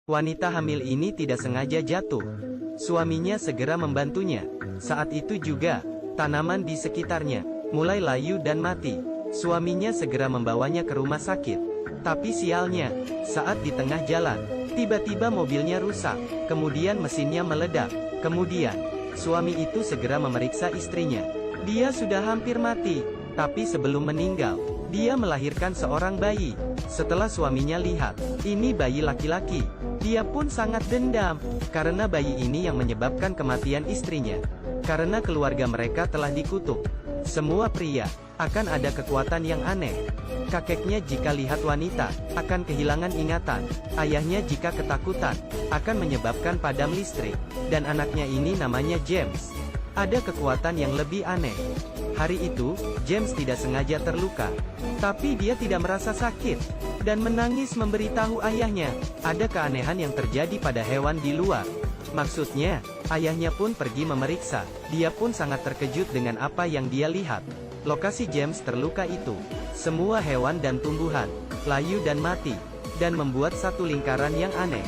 Wanita hamil ini tidak sengaja jatuh. Suaminya segera membantunya. Saat itu juga, tanaman di sekitarnya mulai layu dan mati. Suaminya segera membawanya ke rumah sakit. Tapi sialnya, saat di tengah jalan, tiba-tiba mobilnya rusak. Kemudian mesinnya meledak. Kemudian, suami itu segera memeriksa istrinya. Dia sudah hampir mati. Tapi sebelum meninggal, dia melahirkan seorang bayi. Setelah suaminya lihat, ini bayi laki-laki, dia pun sangat dendam, karena bayi ini yang menyebabkan kematian istrinya. Karena keluarga mereka telah dikutuk. Semua pria, akan ada kekuatan yang aneh. Kakeknya jika lihat wanita, akan kehilangan ingatan. Ayahnya jika ketakutan, akan menyebabkan padam listrik. Dan anaknya ini namanya James. Ada kekuatan yang lebih aneh. Hari itu, James tidak sengaja terluka. Tapi dia tidak merasa sakit. Dan menangis memberitahu ayahnya, ada keanehan yang terjadi pada hewan di luar. Maksudnya, ayahnya pun pergi memeriksa. Dia pun sangat terkejut dengan apa yang dia lihat. Lokasi James terluka itu, semua hewan dan tumbuhan, layu dan mati. Dan membuat satu lingkaran yang aneh.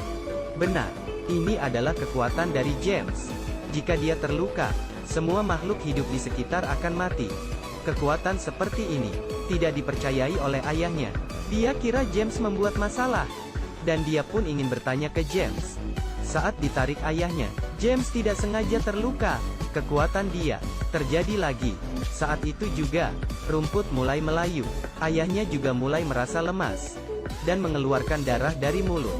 Benar, ini adalah kekuatan dari James. Jika dia terluka, semua makhluk hidup di sekitar akan mati. Kekuatan seperti ini tidak dipercayai oleh ayahnya. Dia kira James membuat masalah. Dan dia pun ingin bertanya ke James. Saat ditarik ayahnya, James tidak sengaja terluka. Kekuatan dia terjadi lagi. Saat itu juga, rumput mulai melayu. Ayahnya juga mulai merasa lemas dan mengeluarkan darah dari mulut.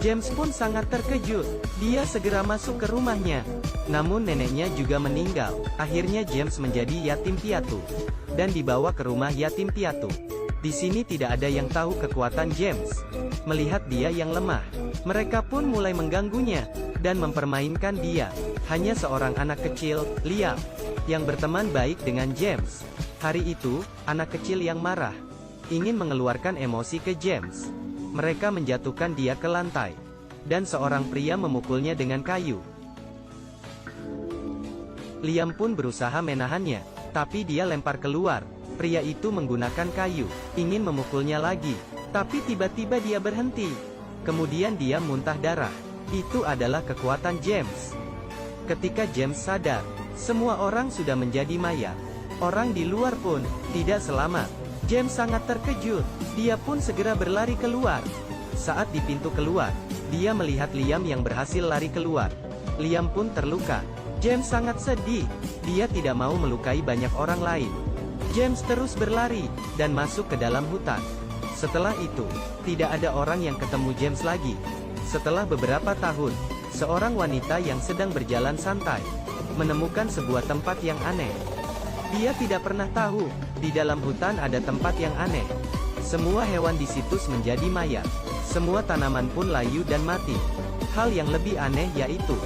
James pun sangat terkejut. Dia segera masuk ke rumahnya. Namun neneknya juga meninggal. Akhirnya James menjadi yatim piatu dan dibawa ke rumah yatim piatu. Di sini tidak ada yang tahu kekuatan James. Melihat dia yang lemah, mereka pun mulai mengganggunya dan mempermainkan dia. Hanya seorang anak kecil, Liam, yang berteman baik dengan James. Hari itu, anak kecil yang marah ingin mengeluarkan emosi ke James. Mereka menjatuhkan dia ke lantai, dan seorang pria memukulnya dengan kayu. Liam pun berusaha menahannya, tapi dia lempar keluar. Pria itu menggunakan kayu, ingin memukulnya lagi, tapi tiba-tiba dia berhenti. Kemudian dia muntah darah. Itu adalah kekuatan James. Ketika James sadar, semua orang sudah menjadi mayat. Orang di luar pun tidak selamat. James sangat terkejut. Dia pun segera berlari keluar. Saat di pintu keluar, dia melihat Liam yang berhasil lari keluar. Liam pun terluka. James sangat sedih. Dia tidak mau melukai banyak orang lain. James terus berlari dan masuk ke dalam hutan. Setelah itu, tidak ada orang yang ketemu James lagi. Setelah beberapa tahun, seorang wanita yang sedang berjalan santai menemukan sebuah tempat yang aneh. Dia tidak pernah tahu, di dalam hutan ada tempat yang aneh. Semua hewan di situs menjadi mayat. Semua tanaman pun layu dan mati. Hal yang lebih aneh yaitu,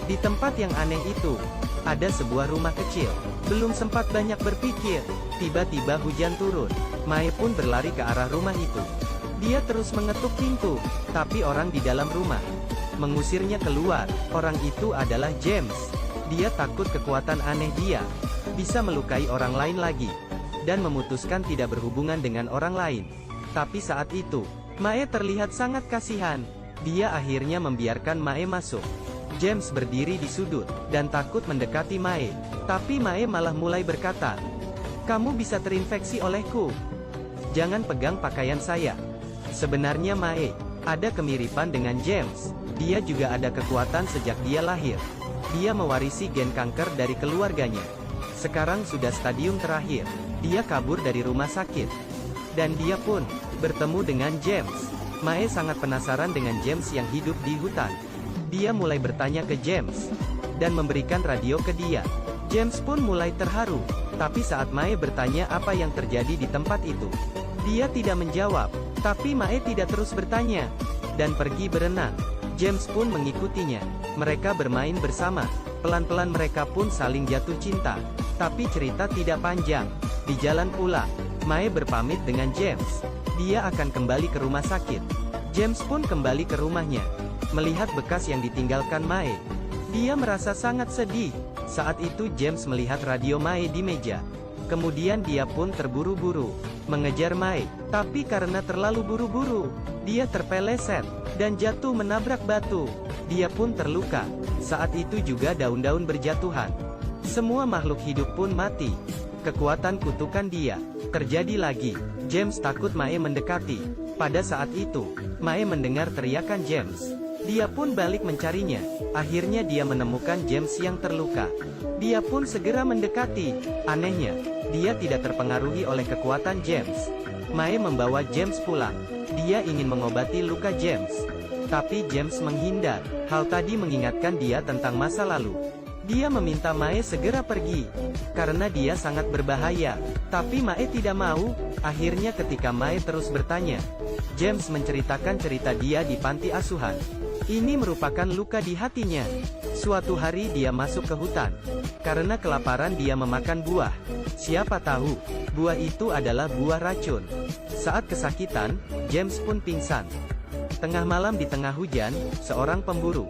di tempat yang aneh itu, ada sebuah rumah kecil. Belum sempat banyak berpikir, tiba-tiba hujan turun. Mae pun berlari ke arah rumah itu. Dia terus mengetuk pintu, tapi orang di dalam rumah mengusirnya keluar. Orang itu adalah James. Dia takut kekuatan aneh dia bisa melukai orang lain lagi, dan memutuskan tidak berhubungan dengan orang lain. Tapi saat itu, Mae terlihat sangat kasihan. Dia akhirnya membiarkan Mae masuk. James berdiri di sudut, dan takut mendekati Mae. Tapi Mae malah mulai berkata, "Kamu bisa terinfeksi olehku. Jangan pegang pakaian saya." Sebenarnya Mae ada kemiripan dengan James. Dia juga ada kekuatan sejak dia lahir. Dia mewarisi gen kanker dari keluarganya. Sekarang sudah stadium terakhir. Dia kabur dari rumah sakit. Dan dia pun bertemu dengan James. Mae sangat penasaran dengan James yang hidup di hutan. Dia mulai bertanya ke James dan memberikan radio ke dia. James pun mulai terharu. Tapi saat Mae bertanya apa yang terjadi di tempat itu, dia tidak menjawab. Tapi Mae tidak terus bertanya dan pergi berenang. James pun mengikutinya. Mereka bermain bersama. Pelan-pelan mereka pun saling jatuh cinta. Tapi cerita tidak panjang. Di jalan pulang, Mae berpamit dengan James. Dia akan kembali ke rumah sakit. James pun kembali ke rumahnya. Melihat bekas yang ditinggalkan Mae, dia merasa sangat sedih. Saat itu James melihat radio Mae di meja. Kemudian dia pun terburu-buru mengejar Mae. Tapi karena terlalu buru-buru, dia terpeleset dan jatuh menabrak batu. Dia pun terluka. Saat itu juga daun-daun berjatuhan. Semua makhluk hidup pun mati. Kekuatan kutukan dia terjadi lagi. James takut Mae mendekati. Pada saat itu, Mae mendengar teriakan James. Dia pun balik mencarinya. Akhirnya dia menemukan James yang terluka. Dia pun segera mendekati. Anehnya, dia tidak terpengaruhi oleh kekuatan James. Mae membawa James pulang. Dia ingin mengobati luka James. Tapi James menghindar. Hal tadi mengingatkan dia tentang masa lalu. Dia meminta Mae segera pergi, karena dia sangat berbahaya. Tapi Mae tidak mau. Akhirnya ketika Mae terus bertanya, James menceritakan cerita dia di panti asuhan. Ini merupakan luka di hatinya. Suatu hari dia masuk ke hutan. Karena kelaparan dia memakan buah. Siapa tahu, buah itu adalah buah racun. Saat kesakitan, James pun pingsan. Tengah malam di tengah hujan, seorang pemburu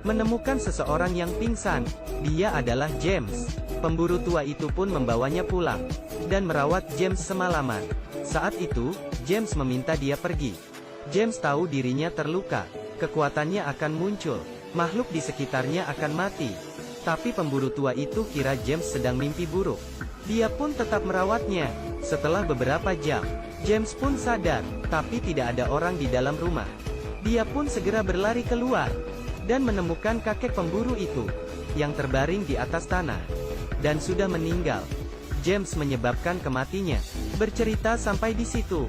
menemukan seseorang yang pingsan. Dia adalah James. Pemburu tua itu pun membawanya pulang dan merawat James semalaman. Saat itu, James meminta dia pergi. James tahu dirinya terluka. Kekuatannya akan muncul. Makhluk di sekitarnya akan mati. Tapi pemburu tua itu kira James sedang mimpi buruk. Dia pun tetap merawatnya. Setelah beberapa jam, James pun sadar, tapi tidak ada orang di dalam rumah. Dia pun segera berlari keluar, dan menemukan kakek pemburu itu, yang terbaring di atas tanah, dan sudah meninggal. James menyebabkan kematinya. Bercerita sampai di situ,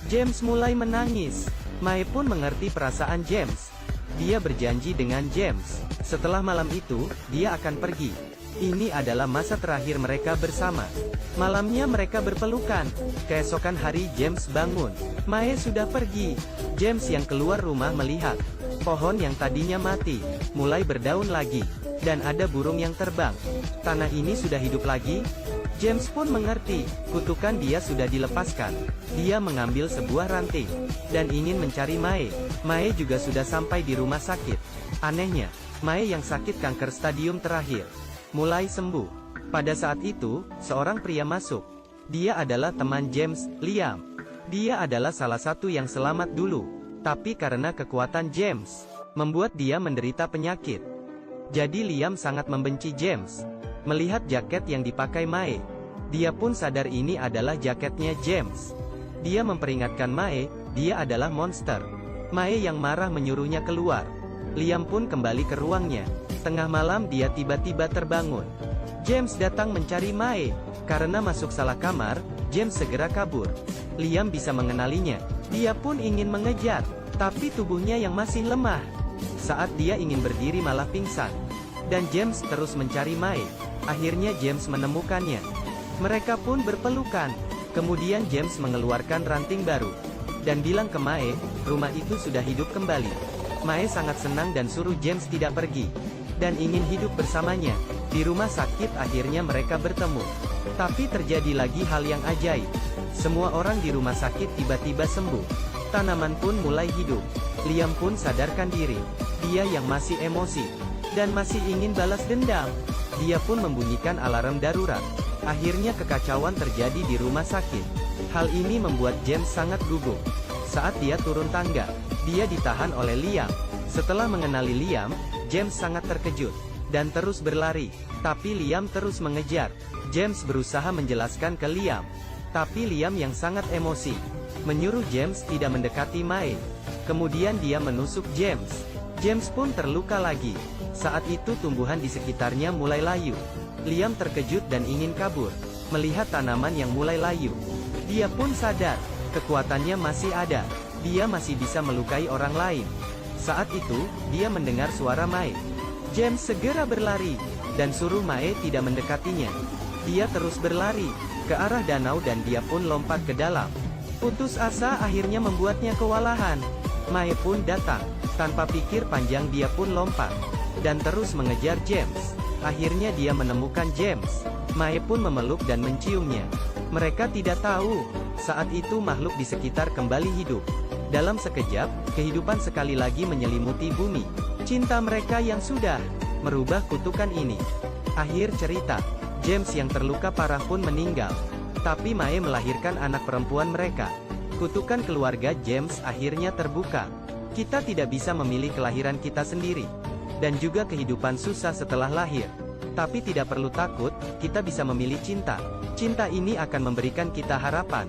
James mulai menangis. Mae pun mengerti perasaan James. Dia berjanji dengan James, setelah malam itu, dia akan pergi. Ini adalah masa terakhir mereka bersama. Malamnya mereka berpelukan. Keesokan hari James bangun. Mae sudah pergi. James yang keluar rumah melihat pohon yang tadinya mati, mulai berdaun lagi. Dan ada burung yang terbang. Tanah ini sudah hidup lagi. James pun mengerti, kutukan dia sudah dilepaskan. Dia mengambil sebuah ranting, dan ingin mencari Mae. Mae juga sudah sampai di rumah sakit. Anehnya, Mae yang sakit kanker stadium terakhir mulai sembuh. Pada saat itu, seorang pria masuk. Dia adalah teman James, Liam. Dia adalah salah satu yang selamat dulu. Tapi karena kekuatan James, membuat dia menderita penyakit. Jadi Liam sangat membenci James. Melihat jaket yang dipakai Mae, dia pun sadar ini adalah jaketnya James. Dia memperingatkan Mae, dia adalah monster. Mae yang marah menyuruhnya keluar. Liam pun kembali ke ruangnya. Tengah malam dia tiba-tiba terbangun. James datang mencari Mae. Karena masuk salah kamar, James segera kabur. Liam bisa mengenalinya. Dia pun ingin mengejar, tapi tubuhnya yang masih lemah. Saat dia ingin berdiri malah pingsan. Dan James terus mencari Mae. Akhirnya James menemukannya. Mereka pun berpelukan. Kemudian James mengeluarkan ranting baru. Dan bilang ke Mae, rumah itu sudah hidup kembali. Mae sangat senang dan suruh James tidak pergi. Dan ingin hidup bersamanya. Di rumah sakit akhirnya mereka bertemu. Tapi terjadi lagi hal yang ajaib. Semua orang di rumah sakit tiba-tiba sembuh. Tanaman pun mulai hidup. Liam pun sadarkan diri. Dia yang masih emosi. Dan masih ingin balas dendam. Dia pun membunyikan alarm darurat. Akhirnya kekacauan terjadi di rumah sakit. Hal ini membuat James sangat gugup. Saat dia turun tangga, dia ditahan oleh Liam. Setelah mengenali Liam, James sangat terkejut, dan terus berlari. Tapi Liam terus mengejar. James berusaha menjelaskan ke Liam. Tapi Liam yang sangat emosi, menyuruh James tidak mendekati Mae. Kemudian dia menusuk James. James pun terluka lagi. Saat itu tumbuhan di sekitarnya mulai layu. Liam terkejut dan ingin kabur. Melihat tanaman yang mulai layu, dia pun sadar, kekuatannya masih ada. Dia masih bisa melukai orang lain. Saat itu, dia mendengar suara Mae. James segera berlari, dan suruh Mae tidak mendekatinya. Dia terus berlari ke arah danau dan dia pun lompat ke dalam. Putus asa akhirnya membuatnya kewalahan. Mae pun datang. Tanpa pikir panjang dia pun lompat, dan terus mengejar James. Akhirnya dia menemukan James. Mae pun memeluk dan menciumnya. Mereka tidak tahu, saat itu makhluk di sekitar kembali hidup. Dalam sekejap, kehidupan sekali lagi menyelimuti bumi. Cinta mereka yang sudah merubah kutukan ini. Akhir cerita, James yang terluka parah pun meninggal. Tapi Mae melahirkan anak perempuan mereka. Kutukan keluarga James akhirnya terbuka. Kita tidak bisa memilih kelahiran kita sendiri. Dan juga kehidupan susah setelah lahir. Tapi tidak perlu takut, kita bisa memilih cinta. Cinta ini akan memberikan kita harapan.